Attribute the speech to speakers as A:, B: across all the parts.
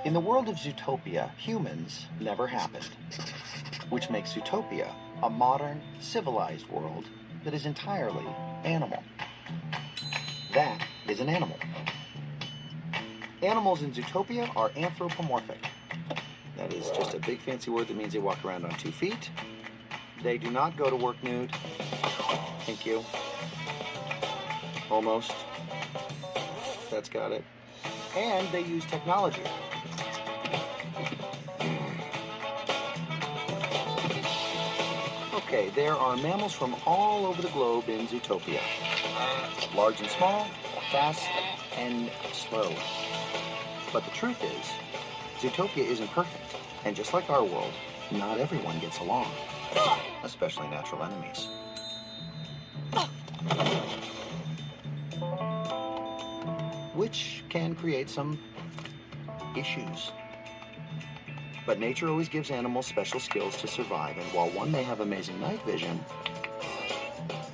A: In the world of Zootopia, humans never happened, which makes Zootopia a modern, civilized world that is entirely animal. That is an animal. Animals in Zootopia are anthropomorphic. That is just a big fancy word that means they walk around on 2 feet. They do not go to work nude. Thank you. Almost. That's got it. And they use technology. Okay, there are mammals from all over the globe in Zootopia. Large and small, fast and slow. But the truth is, Zootopia isn't perfect. And just like our world, not everyone gets along. Especially natural enemies. Which can create some issues. But nature always gives animals special skills to survive, and while one may have amazing night vision,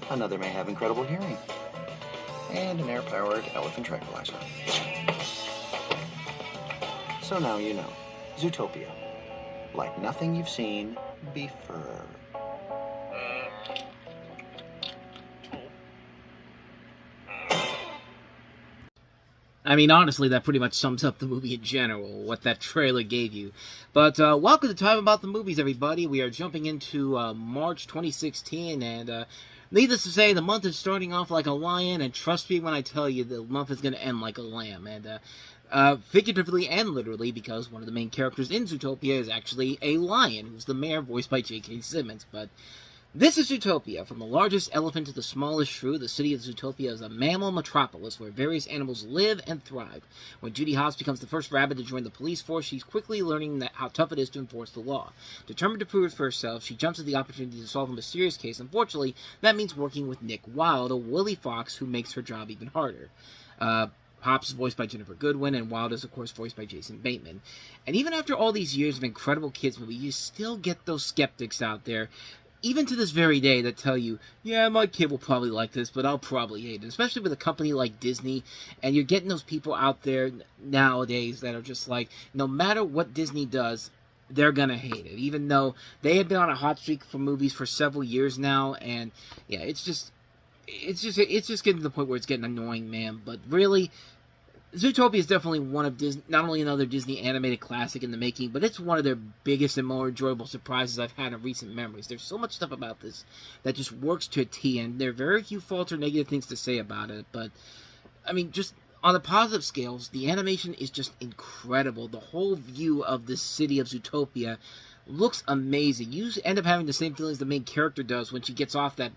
A: another may have incredible hearing. And an air-powered elephant tranquilizer. So now you know. Zootopia. Like nothing you've seen before.
B: I mean, honestly, that pretty much sums up the movie in general, what that trailer gave you. But welcome to Time About the Movies, everybody. We are jumping into March 2016, and needless to say, the month is starting off like a lion, and trust me when I tell you, the month is going to end like a lamb. And figuratively and literally, because one of the main characters in Zootopia is actually a lion, who's the mayor, voiced by J.K. Simmons. But this is Zootopia. From the largest elephant to the smallest shrew, the city of Zootopia is a mammal metropolis where various animals live and thrive. When Judy Hopps becomes the first rabbit to join the police force, she's quickly learning how tough it is to enforce the law. Determined to prove it for herself, she jumps at the opportunity to solve a mysterious case. Unfortunately, that means working with Nick Wilde, a woolly fox who makes her job even harder. Hopps is voiced by Jennifer Goodwin, and Wilde is, of course, voiced by Jason Bateman. And even after all these years of incredible kids movies, you still get those skeptics out there, even to this very day, that tell you, yeah, my kid will probably like this, but I'll probably hate it. Especially with a company like Disney, and you're getting those people out there nowadays that are just like, no matter what Disney does, they're gonna hate it. Even though they have been on a hot streak for movies for several years now, and yeah, it's just getting to the point where it's getting annoying, man. But really, Zootopia is definitely one of Disney, not only another Disney animated classic in the making, but it's one of their biggest and more enjoyable surprises I've had in recent memories. There's so much stuff about this that just works to a T, and there are very few faults or negative things to say about it. But, I mean, just on the positive scales, the animation is just incredible. The whole view of the city of Zootopia looks amazing. You end up having the same feelings the main character does when she gets off that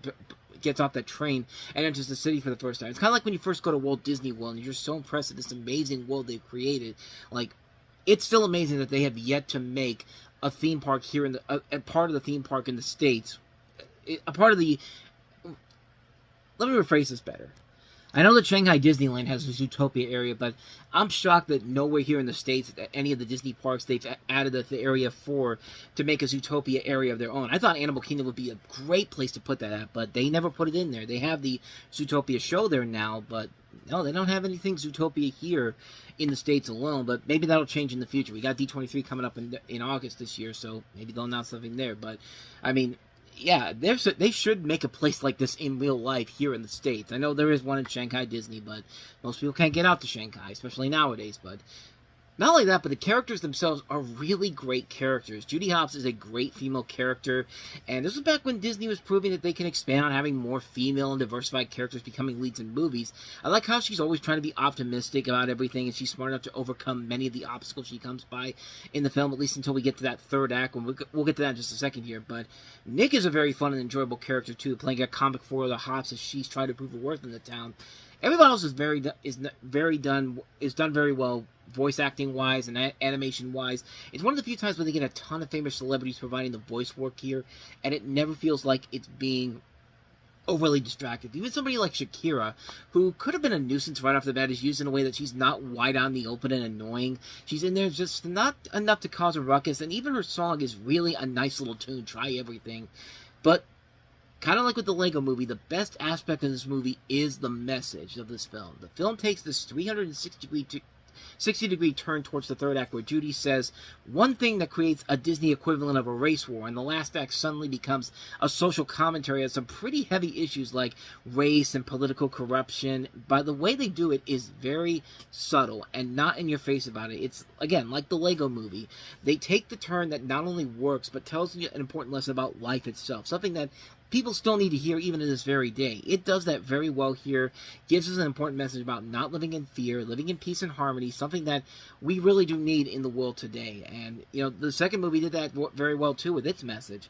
B: train and enters the city for the first time. It's kind of like when you first go to Walt Disney World and you're so impressed at this amazing world they've created. Like, it's still amazing that they have yet to make a theme park here in a part of the theme park in the States. A part of the... Let me rephrase this better. I know that Shanghai Disneyland has a Zootopia area, but I'm shocked that nowhere here in the States, at any of the Disney parks, they've added the area to make a Zootopia area of their own. I thought Animal Kingdom would be a great place to put that at, but they never put it in there. They have the Zootopia show there now, but no, they don't have anything Zootopia here in the States alone, but maybe that'll change in the future. We got D23 coming up in August this year, so maybe they'll announce something there, but, I mean, yeah, they should make a place like this in real life here in the States. I know there is one in Shanghai Disney, but most people can't get out to Shanghai, especially nowadays. But not only that, but the characters themselves are really great characters. Judy Hopps is a great female character, and this was back when Disney was proving that they can expand on having more female and diversified characters becoming leads in movies. I like how she's always trying to be optimistic about everything, and she's smart enough to overcome many of the obstacles she comes by in the film, at least until we get to that third act, and we'll get to that in just a second here. But Nick is a very fun and enjoyable character, too, playing a comic foil to Hopps as she's trying to prove her worth in the town. Everyone else is done very well, voice acting wise and animation wise. It's one of the few times where they get a ton of famous celebrities providing the voice work here, and it never feels like it's being overly distracted. Even somebody like Shakira, who could have been a nuisance right off the bat, is used in a way that she's not wide out in the open and annoying. She's in there just not enough to cause a ruckus, and even her song is really a nice little tune, Try Everything. But kind of like with the Lego movie, the best aspect of this movie is the message of this film. The film takes this 60-degree turn towards the third act, where Judy says one thing that creates a Disney equivalent of a race war, and the last act suddenly becomes a social commentary on some pretty heavy issues like race and political corruption. But the way they do it is very subtle and not in your face about it. It's, again, like the Lego movie. They take the turn that not only works, but tells you an important lesson about life itself, something that people still need to hear even to this very day. It does that very well here, gives us an important message about not living in fear, living in peace and harmony, something that we really do need in the world today. And, you know, the second movie did that very well, too, with its message.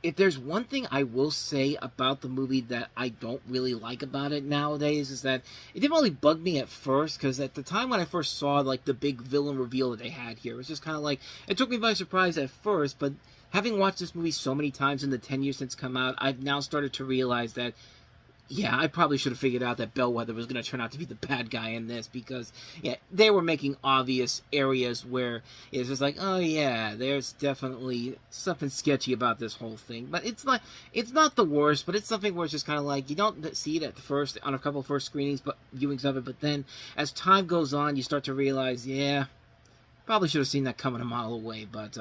B: If there's one thing I will say about the movie that I don't really like about it nowadays, is that it didn't really bug me at first, because at the time when I first saw, like, the big villain reveal that they had here, it was just kind of like, it took me by surprise at first, but having watched this movie so many times in the 10 years since it's come out, I've now started to realize that, yeah, I probably should have figured out that Bellwether was going to turn out to be the bad guy in this, because, yeah, they were making obvious areas where it's just like, oh yeah, there's definitely something sketchy about this whole thing. But it's not the worst, but it's something where it's just kind of like, you don't see it at the first, on a couple first screenings, but viewings of it, but then as time goes on, you start to realize, yeah, probably should have seen that coming a mile away. But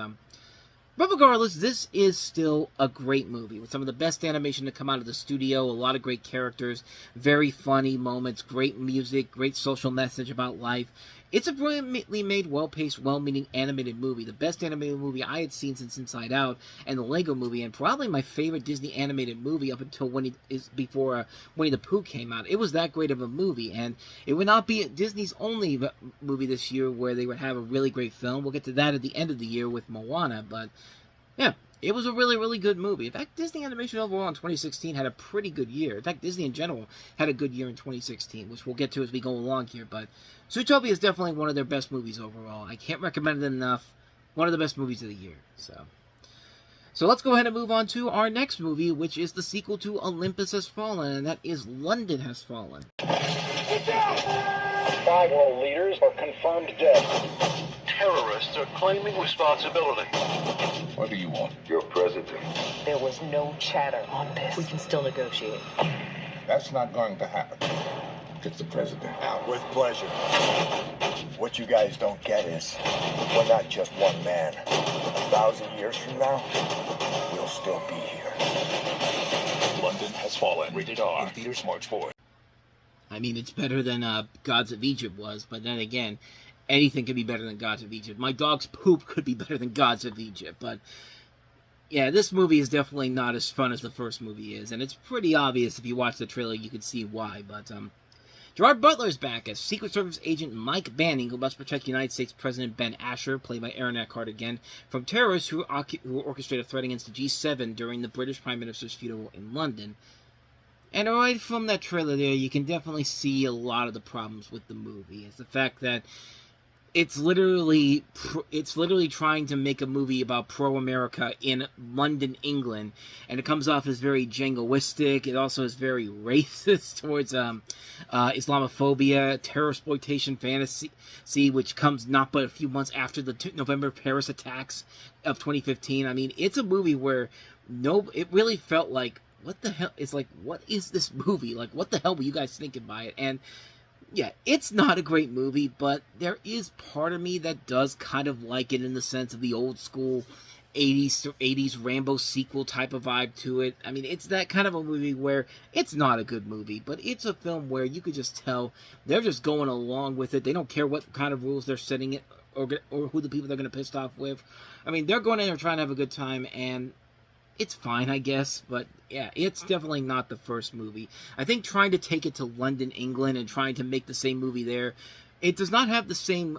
B: regardless, this is still a great movie with some of the best animation to come out of the studio, a lot of great characters, very funny moments, great music, great social message about life. It's a brilliantly made, well-paced, well-meaning animated movie. The best animated movie I had seen since Inside Out and the Lego Movie, and probably my favorite Disney animated movie up until before Winnie the Pooh came out. It was that great of a movie, and it would not be Disney's only movie this year where they would have a really great film. We'll get to that at the end of the year with Moana, but yeah, it was a really, really good movie. In fact, Disney Animation overall in 2016 had a pretty good year. In fact, Disney in general had a good year in 2016, which we'll get to as we go along here. But Zootopia is definitely one of their best movies overall. I can't recommend it enough. One of the best movies of the year. So let's go ahead and move on to our next movie, which is the sequel to Olympus Has Fallen, and that is London Has Fallen.
C: Get down! 5 world leaders are confirmed dead. Terrorists are claiming responsibility.
D: What do you want?
E: Your president.
F: There was no chatter on this. We can still negotiate.
D: That's not going to happen. Get the president out.
G: With pleasure. What you guys don't get is, we're not just one man. 1,000 years from now, we'll still be here.
C: London Has Fallen. Rated R. In theaters March 4th.
B: I mean, it's better than Gods of Egypt was, but then again, anything could be better than Gods of Egypt. My dog's poop could be better than Gods of Egypt, but yeah, this movie is definitely not as fun as the first movie is, and it's pretty obvious if you watch the trailer, you can see why, but Gerard Butler's back as Secret Service agent Mike Banning, who must protect United States President Ben Asher, played by Aaron Eckhart again, from terrorists who orchestrate a threat against the G7 during the British Prime Minister's funeral in London. And right from that trailer there, you can definitely see a lot of the problems with the movie. It's the fact that it's literally trying to make a movie about pro-America in London, England, and it comes off as very jingoistic. It also is very racist towards Islamophobia, terror-exploitation fantasy, which comes not but a few months after the November Paris attacks of 2015. I mean, it's a movie where it really felt like, what the hell? It's like, what is this movie? Like, what the hell were you guys thinking by it? And yeah, it's not a great movie, but there is part of me that does kind of like it in the sense of the old school 80s Rambo sequel type of vibe to it. I mean, it's that kind of a movie where it's not a good movie, but it's a film where you could just tell they're just going along with it. They don't care what kind of rules they're setting it or who the people they're going to piss off with. I mean, they're going in there trying to have a good time, and it's fine, I guess, but yeah, it's definitely not the first movie. I think trying to take it to London, England, and trying to make the same movie there, it does not have the same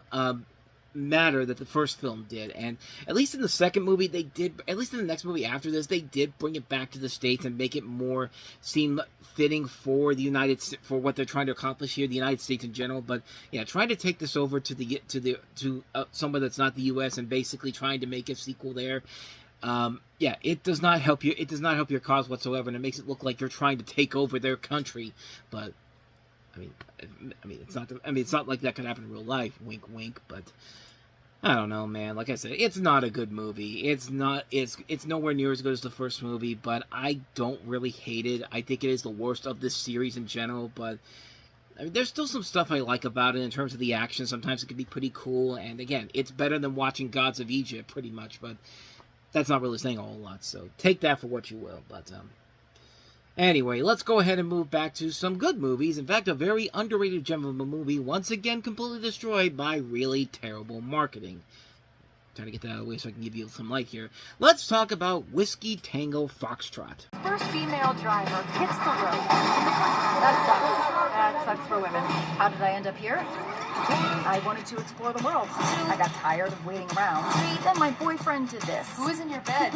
B: matter that the first film did. And at least in the second movie, they did, at least in the next movie after this, they did bring it back to the States and make it more seem fitting for for what they're trying to accomplish here, the United States in general. But yeah, trying to take this over to somewhere that's not the U.S. and basically trying to make a sequel there. Yeah, it does not help you. It does not help your cause whatsoever, and it makes it look like you're trying to take over their country. But I mean, it's not. It's not like that could happen in real life. Wink, wink. But I don't know, man. Like I said, it's not a good movie. It's not. It's nowhere near as good as the first movie. But I don't really hate it. I think it is the worst of this series in general. But I mean, there's still some stuff I like about it in terms of the action. Sometimes it can be pretty cool, and again, it's better than watching Gods of Egypt, pretty much, but that's not really saying a whole lot, so take that for what you will. But anyway, let's go ahead and move back to some good movies. In fact, a very underrated gem of a movie, once again completely destroyed by really terrible marketing. Trying to get that out of the way so I can give you some light here. Let's talk about Whiskey Tango Foxtrot.
E: First female driver hits the road. That sucks. That sucks for women. How did I end up here? I wanted to explore the world. I got tired of waiting around. Then my boyfriend did this.
F: Who is in your bed?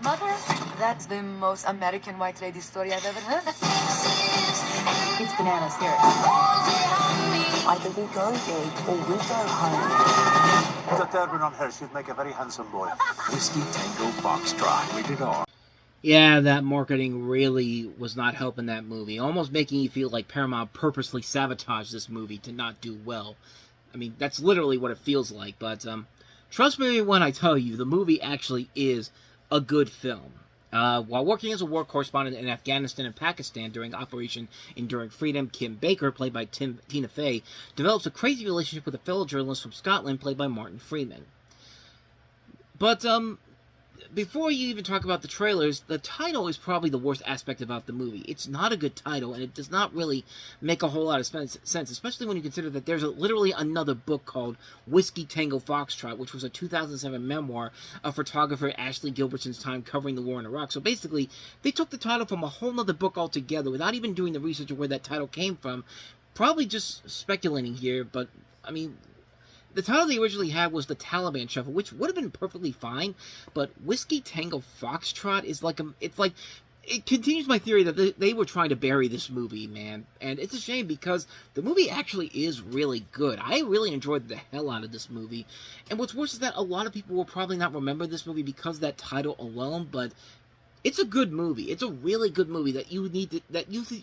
E: Mother?
F: That's the most American white lady story I've ever heard.
E: It's bananas. Here.
F: Either we go big or we go home.
H: Put a turban on her, she'd make a very handsome boy.
I: Whiskey Tango Foxtrot, rated R.
B: Yeah, that marketing really was not helping that movie. Almost making you feel like Paramount purposely sabotaged this movie to not do well. I mean, that's literally what it feels like. But trust me when I tell you, the movie actually is a good film. While working as a war correspondent in Afghanistan and Pakistan during Operation Enduring Freedom, Kim Baker, played by Tina Fey, develops a crazy relationship with a fellow journalist from Scotland, played by Martin Freeman. But, before you even talk about the trailers, the title is probably the worst aspect about the movie. It's not a good title, and it does not really make a whole lot of sense, especially when you consider that there's literally another book called Whiskey Tango Foxtrot, which was a 2007 memoir of photographer Ashley Gilbertson's time covering the war in Iraq. So basically, they took the title from a whole other book altogether without even doing the research of where that title came from. Probably just speculating here, but, I mean, the title they originally had was The Taliban Shuffle, which would have been perfectly fine, but Whiskey Tango Foxtrot is like it continues my theory that they were trying to bury this movie, man. And it's a shame because the movie actually is really good. I really enjoyed the hell out of this movie. And what's worse is that a lot of people will probably not remember this movie because of that title alone, but it's a good movie. It's a really good movie that you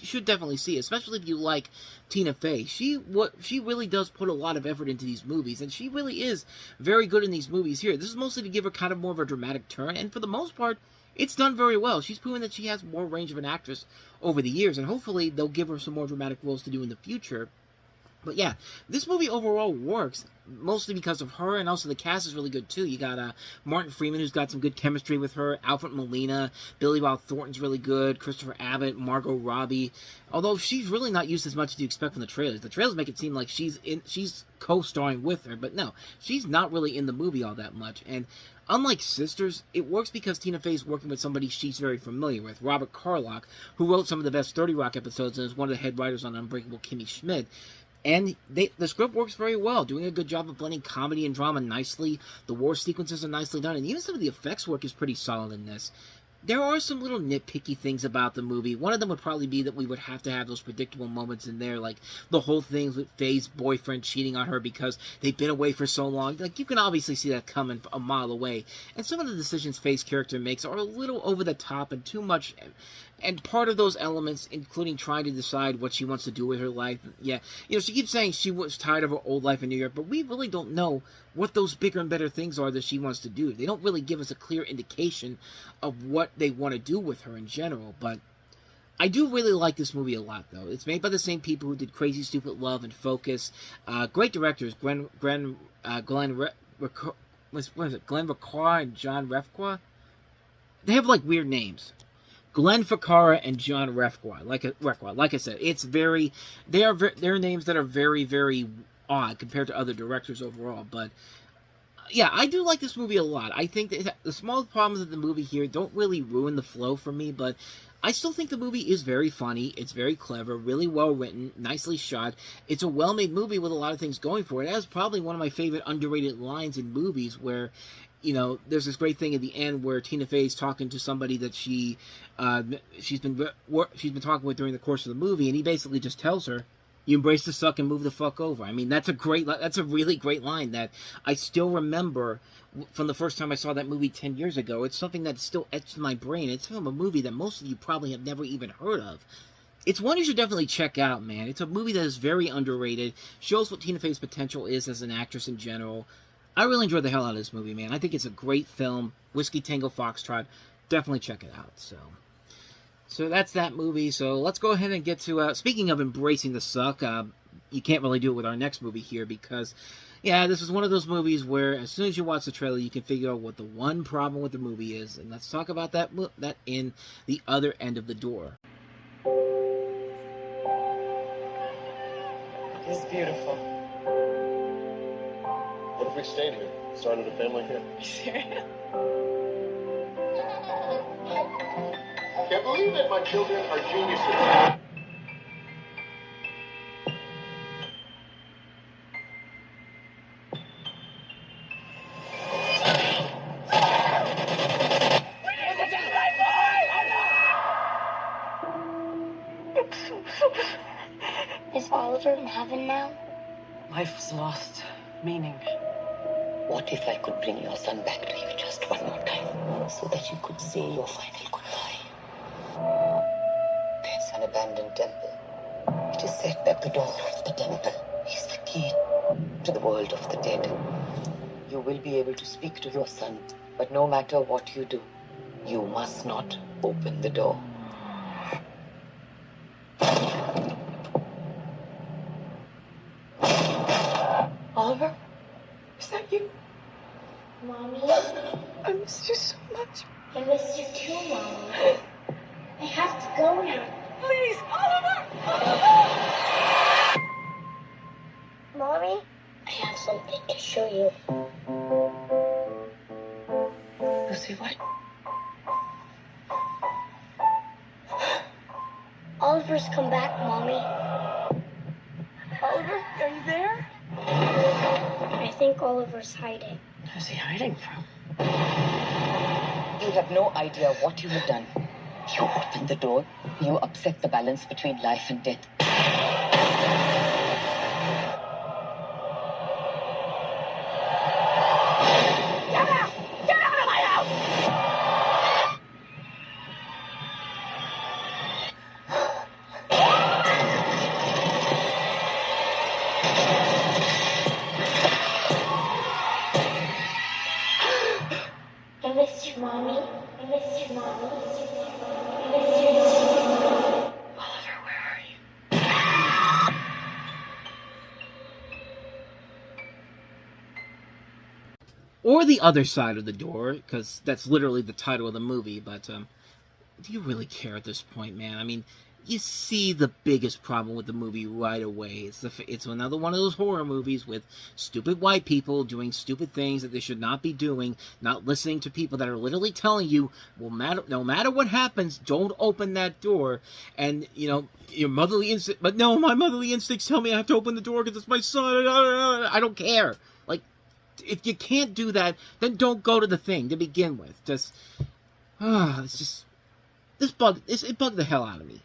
B: should definitely see, especially if you like Tina Fey. She really does put a lot of effort into these movies, and she really is very good in these movies here. This is mostly to give her kind of more of a dramatic turn, and for the most part, it's done very well. She's proven that she has more range of an actress over the years, and hopefully they'll give her some more dramatic roles to do in the future. But yeah, this movie overall works, mostly because of her, and also the cast is really good too. You got Martin Freeman, who's got some good chemistry with her, Alfred Molina, Billy Bob Thornton's really good, Christopher Abbott, Margot Robbie, although she's really not used as much as you expect from the trailers. The trailers make it seem like she's co-starring with her, but no, she's not really in the movie all that much. And unlike Sisters, it works because Tina Fey's working with somebody she's very familiar with, Robert Carlock, who wrote some of the best 30 Rock episodes and is one of the head writers on Unbreakable Kimmy Schmidt. And the script works very well, doing a good job of blending comedy and drama nicely. The war sequences are nicely done, and even some of the effects work is pretty solid in this. There are some little nitpicky things about the movie. One of them would probably be that we would have to have those predictable moments in there, like the whole thing with Faye's boyfriend cheating on her because they've been away for so long. Like, you can obviously see that coming a mile away. And some of the decisions Faye's character makes are a little over the top and too much. And part of those elements, including trying to decide what she wants to do with her life, yeah, she keeps saying she was tired of her old life in New York, but we really don't know what those bigger and better things are that she wants to do. They don't really give us a clear indication of what they want to do with her in general, but I do really like this movie a lot, though. It's made by the same people who did Crazy Stupid Love and Focus. Great directors, Glenn Requa and John Refqua. They have, like, weird names. Glenn Ficarra and John Refqua. Like I said, they're names that are very, very odd compared to other directors overall. But yeah, I do like this movie a lot. I think that the small problems of the movie here don't really ruin the flow for me, but I still think the movie is very funny. It's very clever, really well written, nicely shot. It's a well-made movie with a lot of things going for it. It has probably one of my favorite underrated lines in movies where, there's this great thing at the end where Tina Fey's talking to somebody that she's been talking with during the course of the movie, and he basically just tells her, "You embrace the suck and move the fuck over." I mean, that's a really great line that I still remember from the first time I saw that movie 10 years ago. It's something that's still etched in my brain. It's from a movie that most of you probably have never even heard of. It's one you should definitely check out, man. It's a movie that is very underrated, shows what Tina Fey's potential is as an actress in general. I really enjoyed the hell out of this movie, man. I think it's a great film. Whiskey Tango Foxtrot. Definitely check it out. So that's that movie. So let's go ahead and get to, speaking of embracing the suck, you can't really do it with our next movie here because, yeah, this is one of those movies where as soon as you watch the trailer, you can figure out what the one problem with the movie is, and let's talk about that in The Other End of the Door.
J: It's beautiful.
C: What if we stayed here? Started a family here?
J: Serious?
C: Can't believe it. My children are geniuses.
K: Is Oliver in heaven now?
J: Life's lost meaning.
F: What if I could bring your son back to you just one more time, so that you could say your final goodbye? There's an abandoned temple. It is said that the door of the temple is the key to the world of the dead. You will be able to speak to your son, but no matter what you do, you must not open the door.
J: Oliver? Is that you?
K: Mommy?
J: I miss you so much.
K: I miss you too, Mommy. I have to go now.
J: Please, Oliver!
K: Mommy? I have something to show you.
J: Lucy, what?
K: Oliver's come back, Mommy.
J: Oliver, are you there?
K: I think Oliver's hiding.
J: Where's he hiding from?
F: You have no idea what you have done. You open the door, you upset the balance between life and death.
K: Get out! Get out of my house! I miss you, Mommy. I miss you, Mommy. I miss you.
J: Oliver, where are you?
B: Or The Other Side of the Door, because that's literally the title of the movie, but do you really care at this point, man? I mean, you see the biggest problem with the movie right away. It's another one of those horror movies with stupid white people doing stupid things that they should not be doing, not listening to people that are literally telling you, well, no matter what happens, don't open that door. And, you know, your motherly instinct, but no, my motherly instincts tell me I have to open the door because it's my son. I don't care. Like, if you can't do that, then don't go to the thing to begin with. Just, it's just, it bugged the hell out of me.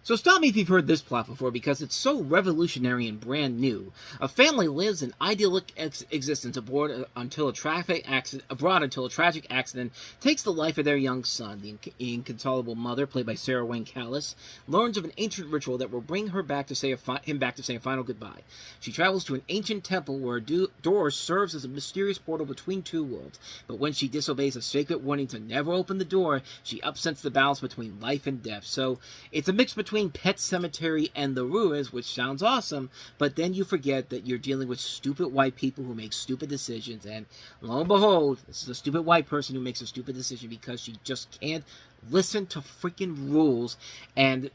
B: So stop me if you've heard this plot before, because it's so revolutionary and brand new. A family lives an idyllic existence abroad until a tragic accident takes the life of their young son. The inconsolable mother, played by Sarah Wayne Callis, learns of an ancient ritual that will bring her back to say a final goodbye. She travels to an ancient temple where a door serves as a mysterious portal between two worlds. But when she disobeys a sacred warning to never open the door, she upsets the balance between life and death. So it's a mix between Pet Sematary and The Ruins, which sounds awesome, but then you forget that you're dealing with stupid white people who make stupid decisions, and lo and behold, this is a stupid white person who makes a stupid decision because she just can't listen to freaking rules. And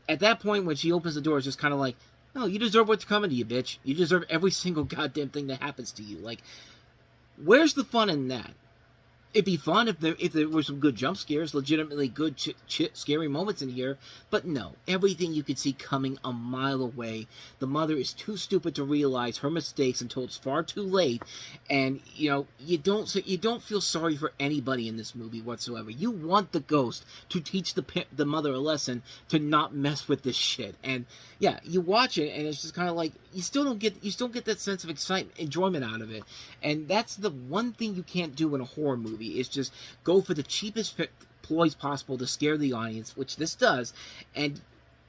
B: at that point, when she opens the door, it's just kind of like, no, you deserve what's coming to you, bitch. You deserve every single goddamn thing that happens to you. Like, where's the fun in that? It'd be fun if there were some good jump scares, legitimately good, scary moments in here. But no, everything you could see coming a mile away. The mother is too stupid to realize her mistakes until it's far too late. And, you know, you don't feel sorry for anybody in this movie whatsoever. You want the ghost to teach the mother a lesson to not mess with this shit. And yeah, you watch it, and it's just kind of like you still don't get that sense of excitement, enjoyment out of it. And that's the one thing you can't do in a horror movie. Is just go for the cheapest ploys possible to scare the audience, which this does, and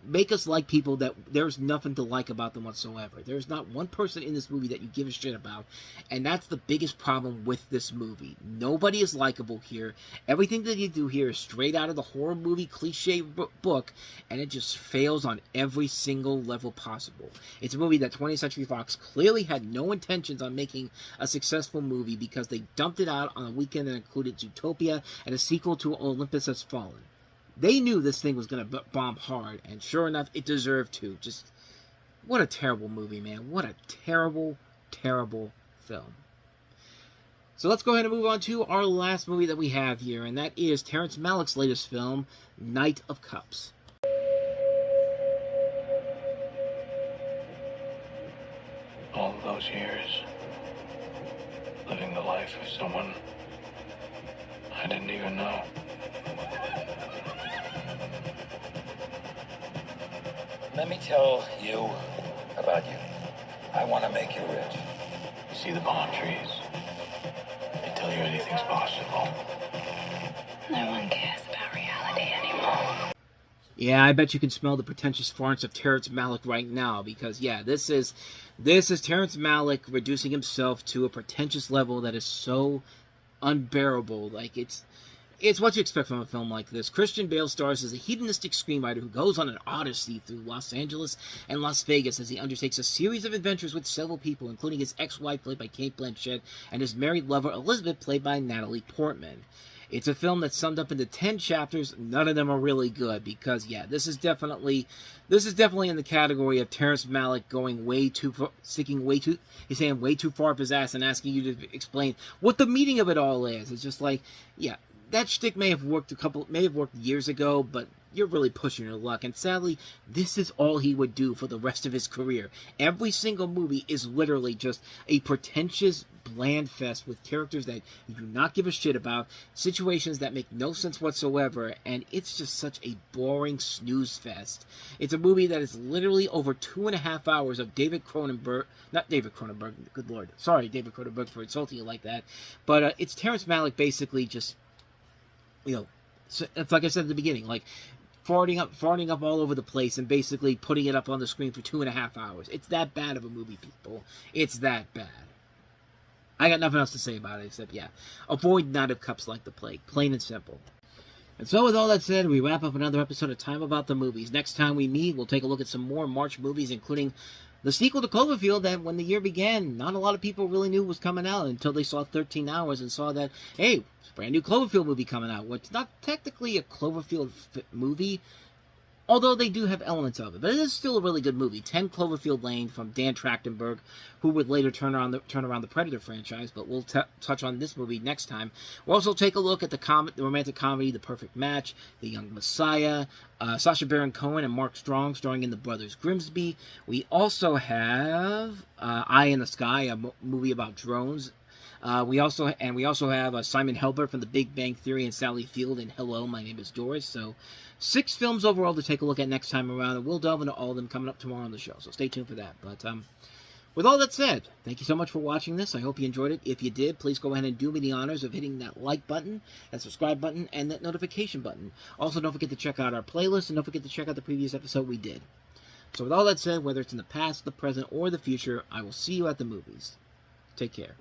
B: make us like people that there's nothing to like about them whatsoever. There's not one person in this movie that you give a shit about, and that's the biggest problem with this movie. Nobody is likable here. Everything that you do here is straight out of the horror movie cliche book, and it just fails on every single level possible. It's a movie that 20th Century Fox clearly had no intentions on making a successful movie because they dumped it out on a weekend that included Zootopia and a sequel to Olympus Has Fallen. They knew this thing was going to bomb hard, and sure enough, it deserved to. Just, what a terrible movie, man. What a terrible, terrible film. So let's go ahead and move on to our last movie that we have here, and that is Terrence Malick's latest film, Knight of Cups.
C: All of those years, living the life of someone I didn't even know.
L: Let me tell you about you. I want to make you rich.
C: You see the palm trees? They tell you anything's possible.
J: No one cares about reality anymore.
B: Yeah, I bet you can smell the pretentious farts of Terrence Malick right now, because yeah, this is Terrence Malick reducing himself to a pretentious level that is so unbearable. Like, it's what you expect from a film like this. Christian Bale stars as a hedonistic screenwriter who goes on an odyssey through Los Angeles and Las Vegas as he undertakes a series of adventures with several people, including his ex-wife, played by Cate Blanchett, and his married lover, Elizabeth, played by Natalie Portman. It's a film that's summed up into 10 chapters. None of them are really good because, yeah, this is definitely in the category of Terrence Malick going way too far, he's saying way too far up his ass and asking you to explain what the meaning of it all is. It's just like, yeah, that shtick may have worked years ago, but you're really pushing your luck. And sadly, this is all he would do for the rest of his career. Every single movie is literally just a pretentious, bland fest with characters that you do not give a shit about, situations that make no sense whatsoever, and it's just such a boring snooze fest. It's a movie that is literally over 2.5 hours of David Cronenberg, not David Cronenberg, good lord, sorry David Cronenberg for insulting you like that, but it's Terrence Malick basically just, you know, it's like I said at the beginning, like farting up all over the place and basically putting it up on the screen for 2.5 hours. It's that bad of a movie, people. It's that bad. I got nothing else to say about it except, yeah, avoid Knight of Cups like the plague. Plain and simple. And so with all that said, we wrap up another episode of Time About the Movies. Next time we meet, we'll take a look at some more March movies, including the sequel to Cloverfield that, when the year began, not a lot of people really knew was coming out until they saw 13 Hours and saw that, hey, it's a brand new Cloverfield movie coming out. Well, it's not technically a Cloverfield movie, although they do have elements of it. But it is still a really good movie. 10 Cloverfield Lane from Dan Trachtenberg, who would later turn around the Predator franchise, but we'll touch on this movie next time. We'll also take a look at the romantic comedy The Perfect Match, The Young Messiah, Sacha Baron Cohen and Mark Strong starring in The Brothers Grimsby. We also have Eye in the Sky, a movie about drones. We also have Simon Helberg from The Big Bang Theory and Sally Field in Hello, My Name is Doris. So 6 films overall to take a look at next time around, and we'll delve into all of them coming up tomorrow on the show. So stay tuned for that. But with all that said, thank you so much for watching this. I hope you enjoyed it. If you did, please go ahead and do me the honors of hitting that like button, that subscribe button, and that notification button. Also, don't forget to check out our playlist, and don't forget to check out the previous episode we did. So with all that said, whether it's in the past, the present, or the future, I will see you at the movies. Take care.